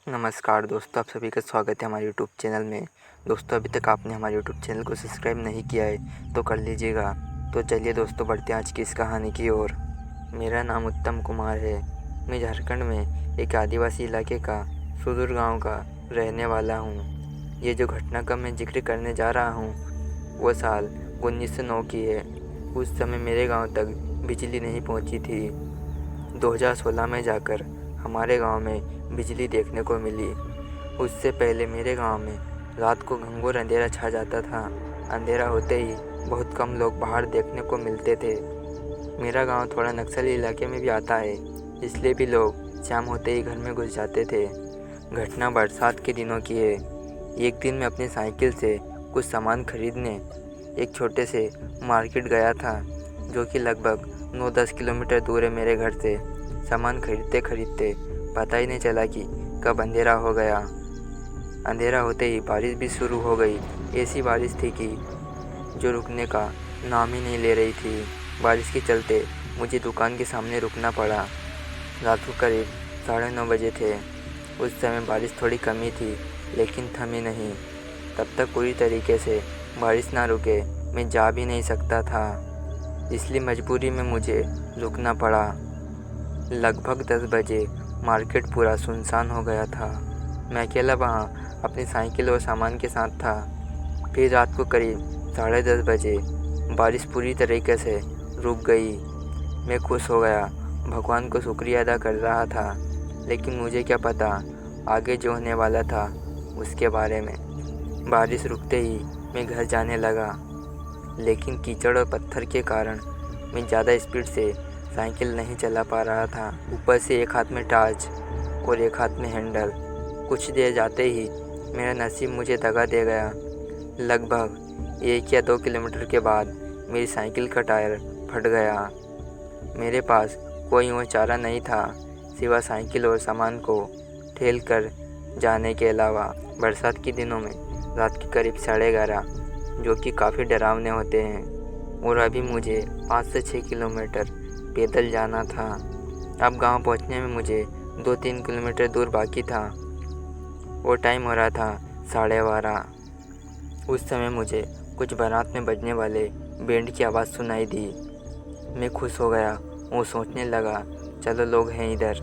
नमस्कार दोस्तों, आप सभी का स्वागत है हमारे यूट्यूब चैनल में। दोस्तों, अभी तक आपने हमारे यूट्यूब चैनल को सब्सक्राइब नहीं किया है तो कर लीजिएगा। तो चलिए दोस्तों, बढ़ते हैं आज की इस कहानी की ओर। मेरा नाम उत्तम कुमार है। मैं झारखंड में एक आदिवासी इलाके का सुदूर गांव का रहने वाला हूं। ये जो घटना का मैं जिक्र करने जा रहा हूं वो साल 1909 की है। उस समय मेरे गाँव तक बिजली नहीं पहुँची थी। 2016 में जाकर हमारे गांव में बिजली देखने को मिली। उससे पहले मेरे गांव में रात को घंघोर अंधेरा छा जाता था। अंधेरा होते ही बहुत कम लोग बाहर देखने को मिलते थे। मेरा गांव थोड़ा नक्सली इलाके में भी आता है, इसलिए भी लोग शाम होते ही घर में घुस जाते थे। घटना बरसात के दिनों की है। एक दिन मैं अपनी साइकिल से कुछ सामान खरीदने एक छोटे से मार्केट गया था, जो कि लगभग 9-10 किलोमीटर दूर है मेरे घर से। सामान खरीदते खरीदते पता ही नहीं चला कि कब अंधेरा हो गया। अंधेरा होते ही बारिश भी शुरू हो गई। ऐसी बारिश थी कि जो रुकने का नाम ही नहीं ले रही थी। बारिश के चलते मुझे दुकान के सामने रुकना पड़ा। रात को करीब 9:30 बजे थे। उस समय बारिश थोड़ी कमी थी, लेकिन थमी नहीं। तब तक पूरी तरीके से बारिश ना रुके मैं जा भी नहीं सकता था, इसलिए मजबूरी में मुझे रुकना पड़ा। लगभग 10 बजे मार्केट पूरा सुनसान हो गया था। मैं अकेला वहाँ अपनी साइकिल और सामान के साथ था। फिर रात को करीब 10:30 बजे बारिश पूरी तरीके से रुक गई। मैं खुश हो गया, भगवान को शुक्रिया अदा कर रहा था। लेकिन मुझे क्या पता आगे जो होने वाला था उसके बारे में। बारिश रुकते ही मैं घर जाने लगा, लेकिन कीचड़ और पत्थर के कारण मैं ज़्यादा स्पीड से साइकिल नहीं चला पा रहा था। ऊपर से एक हाथ में टार्च और एक हाथ में हैंडल। कुछ देर जाते ही मेरा नसीब मुझे दगा दे गया। लगभग 1 या 2 किलोमीटर के बाद मेरी साइकिल का टायर फट गया। मेरे पास कोई और चारा नहीं था सिवा साइकिल और सामान को ठेल कर जाने के अलावा। बरसात के दिनों में रात के करीब 11:30, जो कि काफ़ी डरावने होते हैं, और अभी मुझे 5 से 6 किलोमीटर पैदल जाना था। अब गांव पहुंचने में मुझे 2-3 किलोमीटर दूर बाकी था और टाइम हो रहा था 12:30। उस समय मुझे कुछ बारात में बजने वाले बैंड की आवाज़ सुनाई दी। मैं खुश हो गया और सोचने लगा, चलो लोग हैं इधर।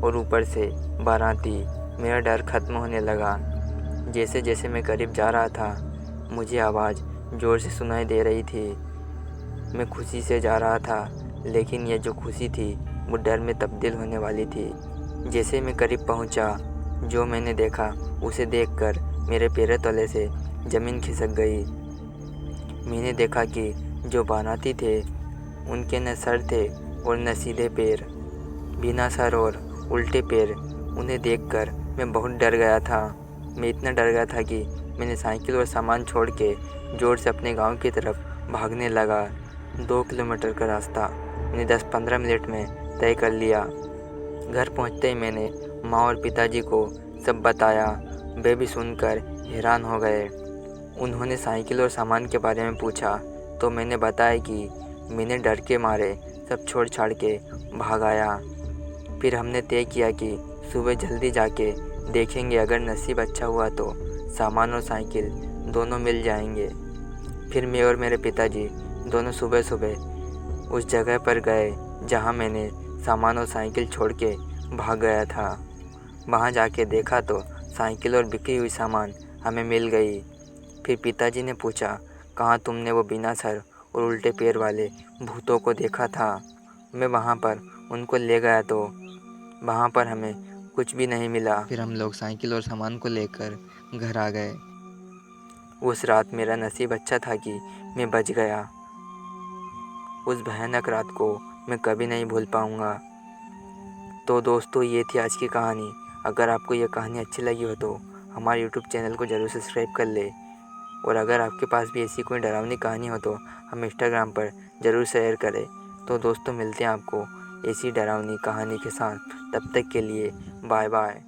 और ऊपर से बाराती। मेरा डर खत्म होने लगा। जैसे जैसे मैं करीब जा रहा था मुझे आवाज़ ज़ोर से सुनाई दे रही थी। मैं खुशी से जा रहा था, लेकिन यह जो खुशी थी वो डर में तब्दील होने वाली थी। जैसे मैं करीब पहुंचा, जो मैंने देखा उसे देखकर मेरे पैरों तले से ज़मीन खिसक गई। मैंने देखा कि जो बाराती थे उनके न सर थे और न सीधे पैर, बिना सर और उल्टे पैर। उन्हें देखकर मैं बहुत डर गया था। मैं इतना डर गया था कि मैंने साइकिल और सामान छोड़ के ज़ोर से अपने गांव की तरफ भागने लगा। 2 किलोमीटर का रास्ता मैंने 10-15 मिनट में तय कर लिया। घर पहुंचते ही मैंने माँ और पिताजी को सब बताया। वे भी सुनकर हैरान हो गए। उन्होंने साइकिल और सामान के बारे में पूछा तो मैंने बताया कि मैंने डर के मारे सब छोड़ छाड़ के भाग आया। फिर हमने तय किया कि सुबह जल्दी जाके देखेंगे, अगर नसीब अच्छा हुआ तो सामान और साइकिल दोनों मिल जाएंगे। फिर मैं और मेरे पिताजी दोनों सुबह सुबह उस जगह पर गए जहां मैंने सामान और साइकिल छोड़ के भाग गया था। वहां जाके देखा तो साइकिल और बिखरी हुई सामान हमें मिल गई। फिर पिताजी ने पूछा, कहाँ तुमने वो बिना सर और उल्टे पैर वाले भूतों को देखा था? मैं वहां पर उनको ले गया तो वहां पर हमें कुछ भी नहीं मिला। फिर हम लोग साइकिल और सामान को लेकर घर आ गए। उस रात मेरा नसीब अच्छा था कि मैं बच गया। उस भयानक रात को मैं कभी नहीं भूल पाऊँगा। तो दोस्तों, ये थी आज की कहानी। अगर आपको ये कहानी अच्छी लगी हो तो हमारे यूट्यूब चैनल को ज़रूर सब्सक्राइब कर ले। और अगर आपके पास भी ऐसी कोई डरावनी कहानी हो तो हम इंस्टाग्राम पर ज़रूर शेयर करें। तो दोस्तों, मिलते हैं आपको ऐसी डरावनी कहानी के साथ। तब तक के लिए बाय बाय।